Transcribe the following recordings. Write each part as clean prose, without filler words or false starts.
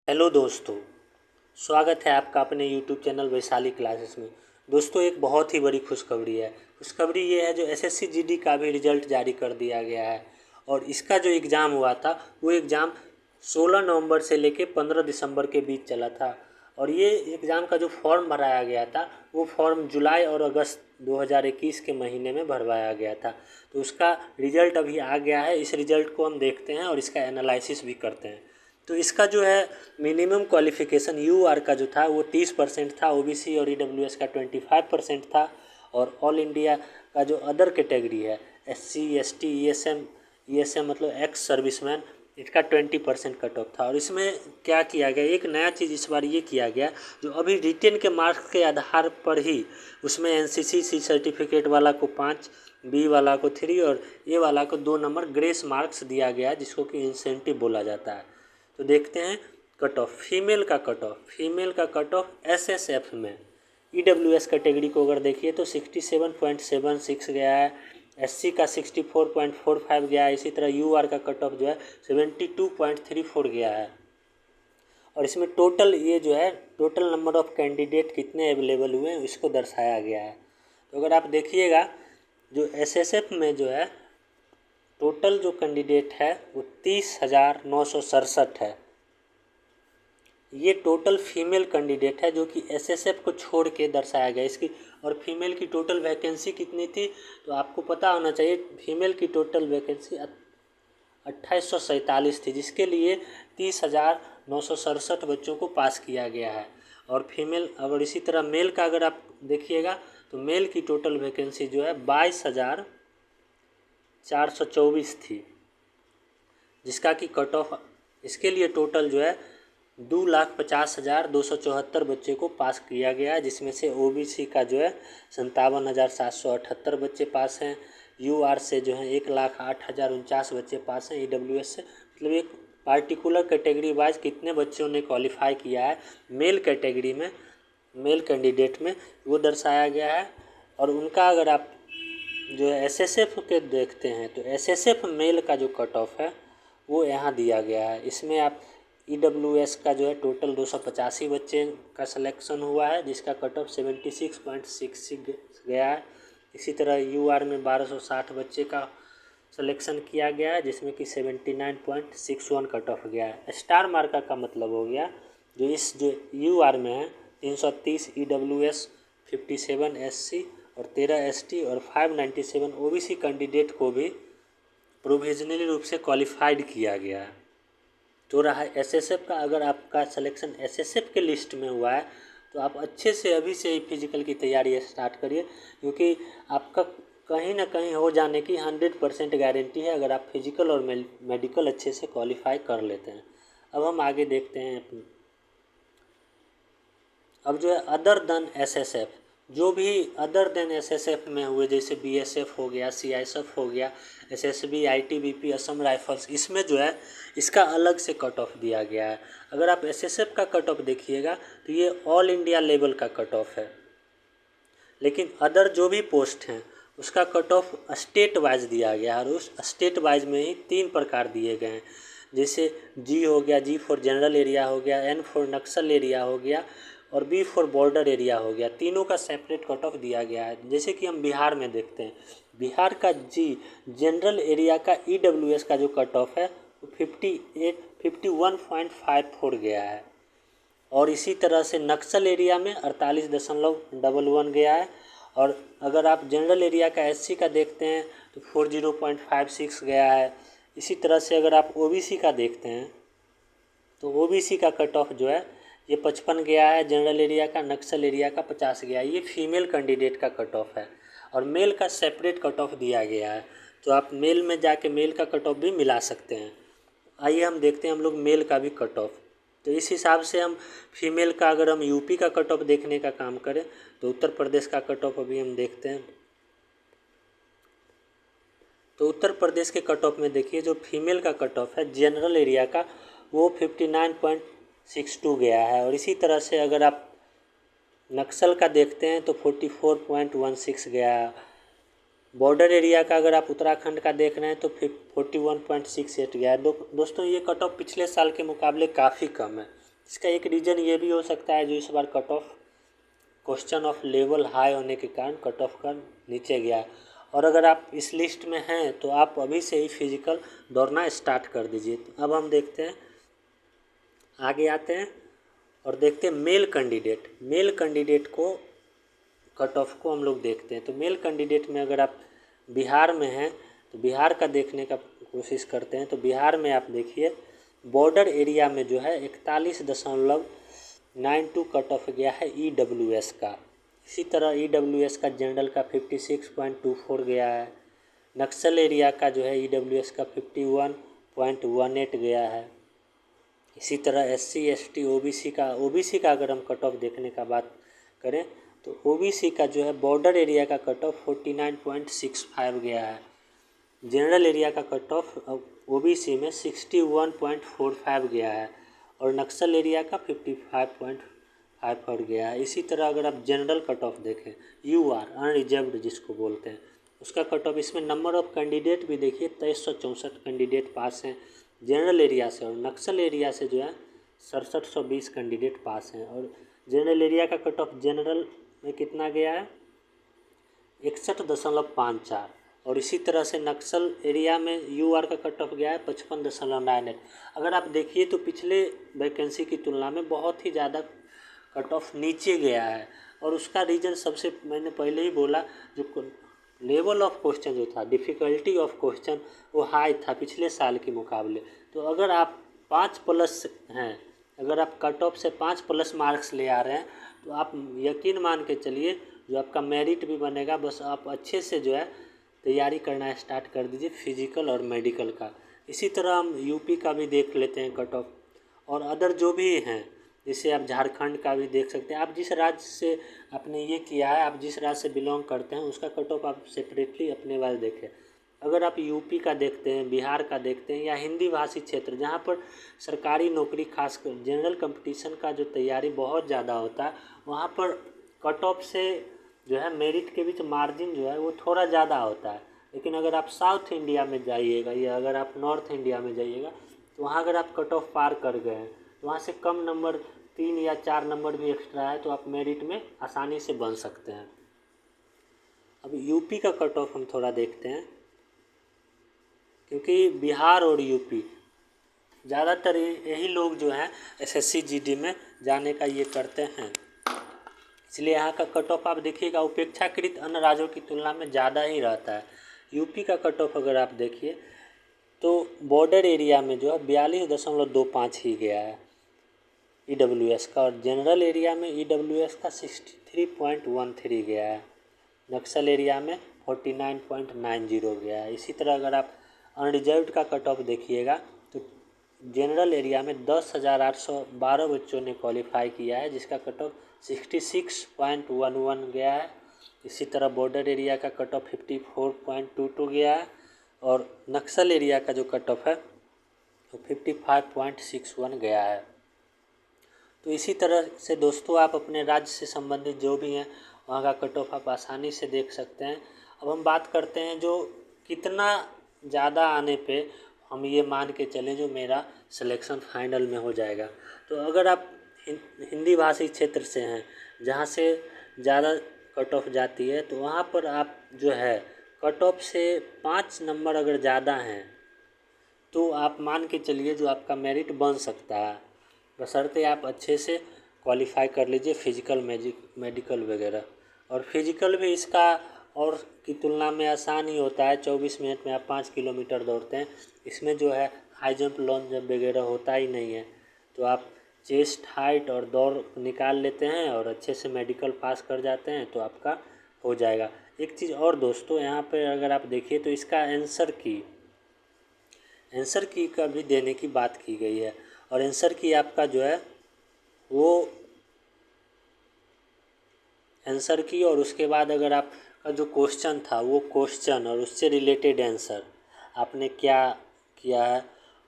Hello दोस्तों, स्वागत है आपका अपने यूट्यूब चैनल वैशाली क्लासेस में। दोस्तों, एक बहुत ही बड़ी खुशखबरी है। खुशखबरी ये है जो एसएससी जीडी का भी रिज़ल्ट जारी कर दिया गया है और इसका जो एग्ज़ाम हुआ था वो एग्ज़ाम 16 नवंबर से लेके 15 दिसंबर के बीच चला था। और ये एग्ज़ाम का जो फॉर्म भराया गया था वो फॉर्म जुलाई और अगस्त 2021 के महीने में भरवाया गया था। तो उसका रिज़ल्ट अभी आ गया है। इस रिज़ल्ट को हम देखते हैं और इसका एनालिसिस भी करते हैं। तो इसका जो है मिनिमम क्वालिफ़िकेशन यूआर का जो था वो 30% था, ओबीसी और ईडब्ल्यूएस का 25% था और ऑल इंडिया का जो अदर कैटेगरी है एससी एसटी ईएसएम मतलब एक्स सर्विसमैन, इसका 20% कट ऑफ था। और इसमें क्या किया गया, एक नया चीज़ इस बार ये किया गया जो अभी रिटेन के मार्क्स के आधार पर ही उसमें एनसीसी सी सर्टिफिकेट वाला को 5, बी वाला को 3 और ए वाला को 2 नंबर ग्रेस मार्क्स दिया गया जिसको कि इंसेंटिव बोला जाता है। तो देखते हैं कट ऑफ। फीमेल का कट ऑफ एसएसएफ में ईडब्ल्यूएस कैटेगरी को अगर देखिए तो 67.76 गया है, एससी का 64.45 गया है, इसी तरह यूआर का कट ऑफ जो है 72.34 गया है। और इसमें टोटल ये जो है टोटल नंबर ऑफ़ कैंडिडेट कितने अवेलेबल हुए हैं इसको दर्शाया गया है। तो अगर आप देखिएगा जो एसएसएफ में जो है टोटल जो कैंडिडेट है वो 30,967 है। ये टोटल फीमेल कैंडिडेट है जो कि एसएसएफ को छोड़ के दर्शाया गया इसकी। और फीमेल की टोटल वैकेंसी कितनी थी तो आपको पता होना चाहिए। फीमेल की टोटल वैकेंसी 2847 थी, जिसके लिए 30,967 बच्चों को पास किया गया है। और फीमेल और इसी तरह मेल का अगर आप देखिएगा तो मेल की टोटल वैकेंसी जो है 22,424 थी, जिसका कि कट ऑफ इसके लिए टोटल जो है 2,50,274 बच्चे को पास किया गया है, जिसमें से ओबीसी का जो है 57,778 बच्चे पास हैं, यूआर से जो है 1,08,049 बच्चे पास हैं, ईडब्ल्यूएस से मतलब एक पार्टिकुलर कैटेगरी वाइज कितने बच्चों ने क्वालिफाई किया है मेल कैटेगरी में, मेल कैंडिडेट में वो दर्शाया गया है। और उनका अगर आप जो है एसएसएफ के देखते हैं तो एसएसएफ मेल का जो कट ऑफ है वो यहाँ दिया गया है। इसमें आप ईडब्ल्यूएस का जो है टोटल 285 बच्चे का सिलेक्शन हुआ है, जिसका कट ऑफ 76.66 गया है। इसी तरह यूआर में 1260 बच्चे का सिलेक्शन किया गया है, जिसमें कि 79.61 कट ऑफ गया है। स्टार मार्का का मतलब हो गया जो यूआर में है 330 ईडब्ल्यूएस, 57 एससी और 13 एसटी और 597 ओबीसी कैंडिडेट को भी प्रोविजनली रूप से क्वालिफाइड किया गया है। तो रहा एसएसएफ का, अगर आपका सिलेक्शन एसएसएफ के लिस्ट में हुआ है तो आप अच्छे से अभी से ही फिजिकल की तैयारी स्टार्ट करिए, क्योंकि आपका कहीं ना कहीं हो जाने की 100% गारंटी है अगर आप फिजिकल और मेडिकल अच्छे से क्वालिफाई कर लेते हैं। अब हम आगे देखते हैं अब जो है अदर देन एसएसएफ, जो भी अदर देन एसएसएफ में हुए जैसे बीएसएफ हो गया, सीआईएसएफ हो गया, एसएसबी, आईटीबीपी, असम राइफल्स, इसमें जो है इसका अलग से कट ऑफ दिया गया है। अगर आप एसएसएफ का कट ऑफ देखिएगा तो ये ऑल इंडिया लेवल का कट ऑफ है, लेकिन अदर जो भी पोस्ट हैं उसका कट ऑफ स्टेट वाइज दिया गया है। और उस स्टेट वाइज में ही 3 प्रकार दिए गए हैं, जैसे जी हो गया, जी फॉर जनरल एरिया हो गया, एन फॉर नक्सल एरिया हो गया और बी फॉर बॉर्डर एरिया हो गया। तीनों का सेपरेट कट ऑफ दिया गया है। जैसे कि हम बिहार में देखते हैं, बिहार का जी जनरल एरिया का ईडब्ल्यूएस का जो कट ऑफ है वो 51.54 गया है। और इसी तरह से नक्सल एरिया में 48.11 गया है। और अगर आप जनरल एरिया का एससी का देखते हैं तो 40.56 गया है। इसी तरह से अगर आप ओबीसी का देखते हैं तो ओबीसी का कट ऑफ जो है ये 55 गया है, जनरल एरिया का, नक्सल एरिया का 50 गया है। ये फीमेल कैंडिडेट का कट ऑफ है और मेल का सेपरेट कट ऑफ दिया गया है, तो आप मेल में जाके मेल का कट ऑफ भी मिला सकते हैं। आइए हम देखते हैं हम लोग मेल का भी कट ऑफ। तो इस हिसाब से हम फीमेल का अगर हम यूपी का कट ऑफ देखने का काम करें तो उत्तर प्रदेश का कट ऑफ अभी हम देखते हैं। तो उत्तर प्रदेश के कट ऑफ में देखिए जो फीमेल का कट ऑफ है जनरल एरिया का वो 59.62 गया है। और इसी तरह से अगर आप नक्सल का देखते हैं तो 44.16 गया है। बॉर्डर एरिया का अगर आप उत्तराखंड का देख रहे हैं तो 41.68 गया है। दोस्तों ये कट ऑफ पिछले साल के मुकाबले काफ़ी कम है। इसका एक रीज़न ये भी हो सकता है जो इस बार cut off question of level high होने के कारण कट ऑफ का नीचे गया। और अगर आप इस लिस्ट में हैं तो आप अभी से ही फिजिकल दौड़ना स्टार्ट कर दीजिए। तो अब हम देखते हैं, आगे आते हैं और देखते हैं मेल कैंडिडेट को कट ऑफ को हम लोग देखते हैं। तो मेल कैंडिडेट में अगर आप बिहार में हैं तो बिहार का देखने का कोशिश करते हैं। तो बिहार में आप देखिए बॉर्डर एरिया में जो है 41.92 कट ऑफ गया है EWS का। इसी तरह EWS का जनरल का 56.24 गया है। नक्सल एरिया का जो है EWS का 51.18 गया है। इसी तरह SC ST OBC का अगर हम कट ऑफ देखने का बात करें तो OBC का जो है बॉर्डर एरिया का कट ऑफ 49.65 गया है। जनरल एरिया का कट ऑफ OBC में 61.45 गया है और नक्सल एरिया का 55.54 गया है। इसी तरह अगर आप जनरल कट ऑफ देखें UR अनरिजर्व्ड जिसको बोलते हैं, उसका कट ऑफ, इसमें नंबर ऑफ कैंडिडेट भी देखिए 2364 कैंडिडेट पास हैं जनरल एरिया से, और नक्सल एरिया से जो है 6720 कैंडिडेट पास हैं। और जनरल एरिया का कट ऑफ जनरल में कितना गया है 61.54, और इसी तरह से नक्सल एरिया में UR का कट ऑफ गया है 55.98। अगर आप देखिए तो पिछले वैकेंसी की तुलना में बहुत ही ज़्यादा कट ऑफ नीचे गया है। और उसका रीज़न सबसे मैंने पहले ही बोला, जो लेवल ऑफ क्वेश्चन जो था, डिफ़िकल्टी ऑफ क्वेश्चन वो हाई था पिछले साल के मुकाबले। तो अगर आप 5+ हैं, अगर आप कट ऑफ से 5+ मार्क्स ले आ रहे हैं तो आप यकीन मान के चलिए जो आपका मेरिट भी बनेगा। बस आप अच्छे से जो है तैयारी करना स्टार्ट कर दीजिए फिजिकल और मेडिकल का। इसी तरह हम यूपी का भी देख लेते हैं कट ऑफ, और अदर जो भी हैं जैसे आप झारखंड का भी देख सकते हैं। आप जिस राज्य से आपने ये किया है, आप जिस राज्य से बिलोंग करते हैं, उसका कट ऑफ आप सेपरेटली अपने वाले देखें। अगर आप यूपी का देखते हैं, बिहार का देखते हैं, या हिंदी भाषी क्षेत्र जहाँ पर सरकारी नौकरी खासकर जनरल कंपटीशन का जो तैयारी बहुत ज़्यादा होता है, वहाँ पर कट ऑफ से जो है मेरिट के बीच मार्जिन जो है वो थोड़ा ज़्यादा होता है। लेकिन अगर आप साउथ इंडिया में जाइएगा या अगर आप नॉर्थ इंडिया में जाइएगा तो वहाँ अगर आप कट ऑफ पार कर गए हैं तो वहाँ से कम नंबर 3 या 4 नंबर भी एक्स्ट्रा है तो आप मेरिट में आसानी से बन सकते हैं। अब यूपी का कट ऑफ हम थोड़ा देखते हैं, क्योंकि बिहार और यूपी ज़्यादातर यही लोग जो हैं SSC GD में जाने का ये करते हैं, इसलिए यहाँ का कट ऑफ आप देखिएगा अपेक्षाकृत अन्य राज्यों की तुलना में ज़्यादा ही रहता है। यूपी का कट ऑफ अगर आप देखिए तो बॉर्डर एरिया में जो है 42.25 ही गया है EWS का, और जनरल एरिया में EWS का 63.13 गया है। नक्सल एरिया में 49.90 गया है। इसी तरह अगर आप अनरिजर्व्ड का कट ऑफ देखिएगा तो जनरल एरिया में 10,812 बच्चों ने क्वालिफाई किया है, जिसका कट ऑफ 66.11 गया है। इसी तरह बॉर्डर एरिया का कट ऑफ 54.22 गया है, और नक्सल एरिया का जो कट ऑफ है वो 55.61 गया है। तो इसी तरह से दोस्तों आप अपने राज्य से संबंधित जो भी हैं वहाँ का कट ऑफ आप आसानी से देख सकते हैं। अब हम बात करते हैं जो कितना ज़्यादा आने पे हम ये मान के चलें जो मेरा सिलेक्शन फाइनल में हो जाएगा। तो अगर आप हिंदी भाषी क्षेत्र से हैं जहाँ से ज़्यादा कट ऑफ जाती है तो वहाँ पर आप जो है कट ऑफ से 5 नंबर अगर ज़्यादा हैं तो आप मान के चलिए जो आपका मेरिट बन सकता है, बशर्ते आप अच्छे से क्वालिफाई कर लीजिए फिजिकल मेडिकल वगैरह। और फिजिकल भी इसका और की तुलना में आसान ही होता है। 24 मिनट में आप 5 किलोमीटर दौड़ते हैं। इसमें जो है हाई जंप लॉन्ग जंप वगैरह होता ही नहीं है। तो आप चेस्ट हाइट और दौड़ निकाल लेते हैं और अच्छे से मेडिकल पास कर जाते हैं तो आपका हो जाएगा। एक चीज़ और दोस्तों यहाँ पे अगर आप देखिए तो इसका आंसर की का भी देने की बात की गई है, और आंसर की आपका जो है वो आंसर की, और उसके बाद अगर आपका जो क्वेश्चन था वो क्वेश्चन और उससे रिलेटेड आंसर आपने क्या किया है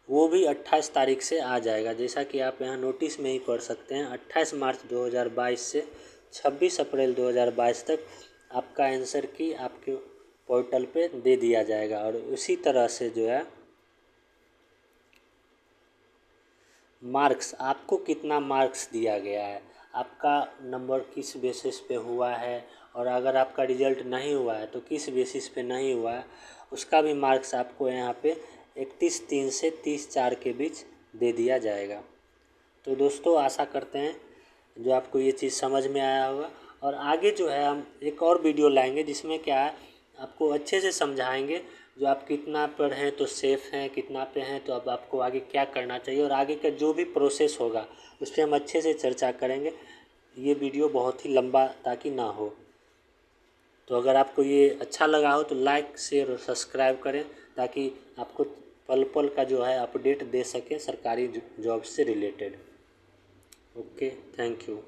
वो भी 28 तारीख से आ जाएगा। जैसा कि आप यहाँ नोटिस में ही पढ़ सकते हैं 28 मार्च 2022 से 26 अप्रैल 2022 तक आपका आंसर की आपके पोर्टल पे दे दिया जाएगा। और उसी तरह से जो है मार्क्स, आपको कितना मार्क्स दिया गया है, आपका नंबर किस बेसिस पे हुआ है, और अगर आपका रिजल्ट नहीं हुआ है तो किस बेसिस पे नहीं हुआ है, उसका भी मार्क्स आपको यहाँ पे 31/3 से 30/4 के बीच दे दिया जाएगा। तो दोस्तों आशा करते हैं जो आपको ये चीज़ समझ में आया होगा, और आगे जो है हम एक और वीडियो लाएंगे जिसमें क्या है आपको अच्छे से समझाएंगे जो आप कितना पर हैं तो सेफ़ हैं, कितना पे हैं तो अब आपको आगे क्या करना चाहिए, और आगे का जो भी प्रोसेस होगा उस पर हम अच्छे से चर्चा करेंगे। ये वीडियो बहुत ही लंबा ताकि ना हो। तो अगर आपको ये अच्छा लगा हो तो लाइक शेयर और सब्सक्राइब करें ताकि आपको पल पल का जो है अपडेट दे सके सरकारी जॉब से रिलेटेड। Okay, thank you.